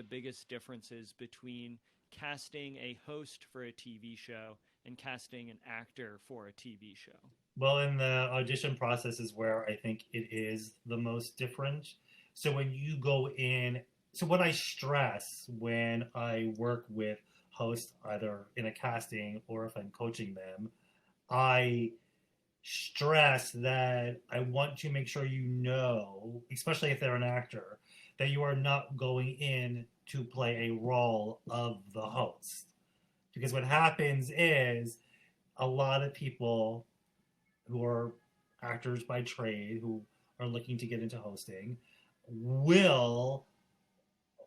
biggest differences between casting a host for a TV show and casting an actor for a TV show? Well, in the audition process is where I think it is the most different. So when you go in, so what I stress when I work with hosts, either in a casting or if I'm coaching them, I stress that I want to make sure you know, especially if they're an actor, that you are not going in to play a role of the host. Because what happens is a lot of people who are actors by trade who are looking to get into hosting will,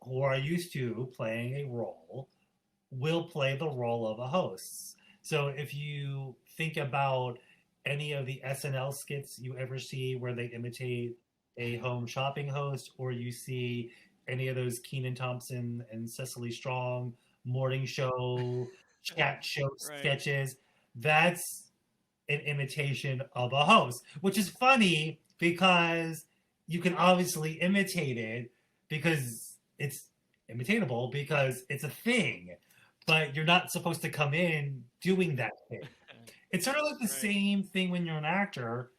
who are used to playing a role, will play the role of a host. So if you think about any of the SNL skits you ever see where they imitate a home shopping host, or you see any of those Kenan Thompson and Cecily Strong morning show, chat show Right. sketches, that's an imitation of a host, which is funny because you can obviously imitate it because it's imitatable because it's a thing, but you're not supposed to come in doing that thing. It's sort of like the Right. same thing when you're an actor,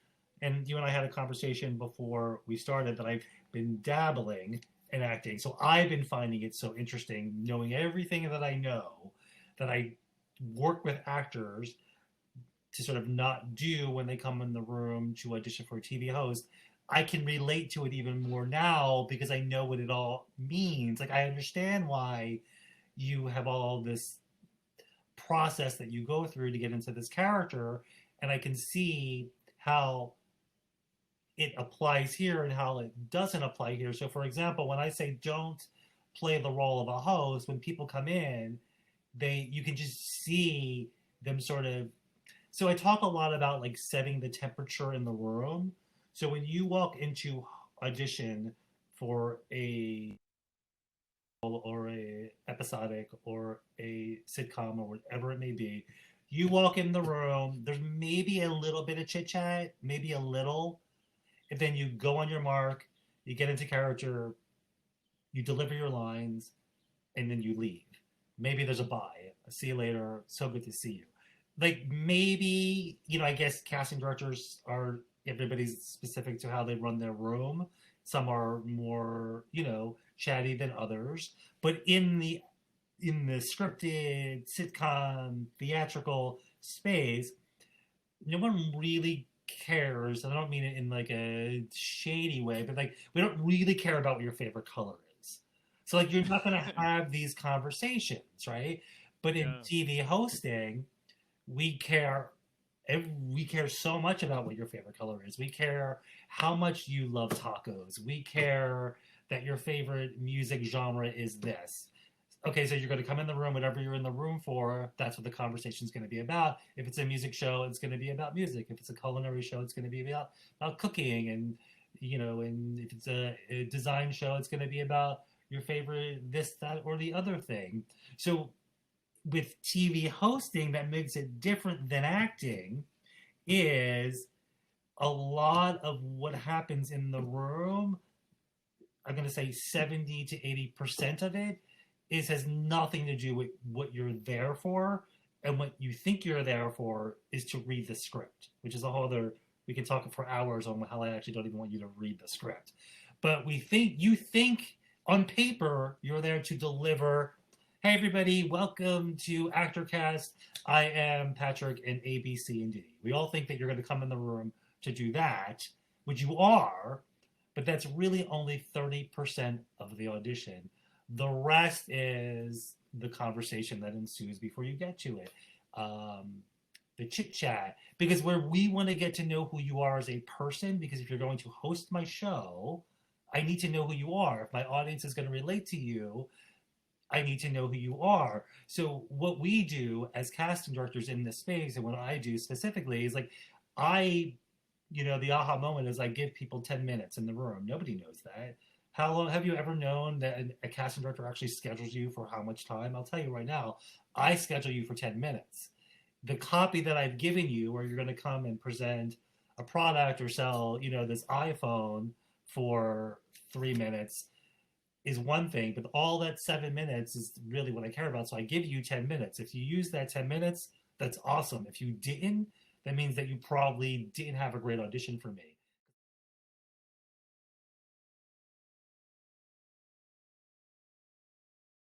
and you and I had a conversation before we started that I've been dabbling in acting. So I've been finding it so interesting knowing everything that I know that I work with actors to sort of not do when they come in the room to audition for a TV host. I can relate to it even more now because I know what it all means. Like I understand why you have all this process that you go through to get into this character, and I can see how it applies here and how it doesn't apply here. So for example, when I say don't play the role of a host, when people come in, they you can just see them sort of, so I talk a lot about like setting the temperature in the room. So when you walk into audition for a or a episodic or a sitcom or whatever it may be, you walk in the room, there's maybe a little bit of chit chat, maybe a little, and then you go on your mark, you get into character, you deliver your lines, and then you leave. Maybe there's a bye. See you later. So good to see you. Like maybe, I guess casting directors are, everybody's specific to how they run their room. Some are more, chatty than others. But in the scripted sitcom theatrical space, no one really cares. And I don't mean it in like a shady way, but like we don't really care about what your favorite color is. So like you're not going to have these conversations, right? But in Yeah. TV hosting, we care we care so much about what your favorite color is. We care how much you love tacos. We care that your favorite music genre is this. Okay, so you're going to come in the room, whatever you're in the room for, that's what the conversation is going to be about. If it's a music show, it's going to be about music. If it's a culinary show, it's going to be about cooking. And if it's a design show, it's going to be about your favorite this, that, or the other thing. So with TV hosting, that makes it different than acting is a lot of what happens in the room. I'm going to say 70 to 80% of it has nothing to do with what you're there for. And what you think you're there for is to read the script, which is a whole other, we can talk for hours on how I actually don't even want you to read the script. But you think on paper you're there to deliver. Hey everybody, welcome to Actorcast. I am Patrick and A, B, C, and D. We all think that you're going to come in the room to do that, which you are, but that's really only 30% of the audition. The rest is the conversation that ensues before you get to it. The chit chat, because where we want to get to know who you are as a person, because if you're going to host my show, I need to know who you are. If my audience is going to relate to you, I need to know who you are. So what we do as casting directors in this space, and what I do specifically is like, the aha moment is I give people 10 minutes in the room. Nobody knows that. How long have you ever known that a casting director actually schedules you for how much time? I'll tell you right now, I schedule you for 10 minutes. The copy that I've given you, where you're going to come and present a product or sell, this iPhone for 3 minutes, is one thing, but all that 7 minutes is really what I care about. So I give you 10 minutes. If you use that 10 minutes, that's awesome. If you didn't, that means that you probably didn't have a great audition for me.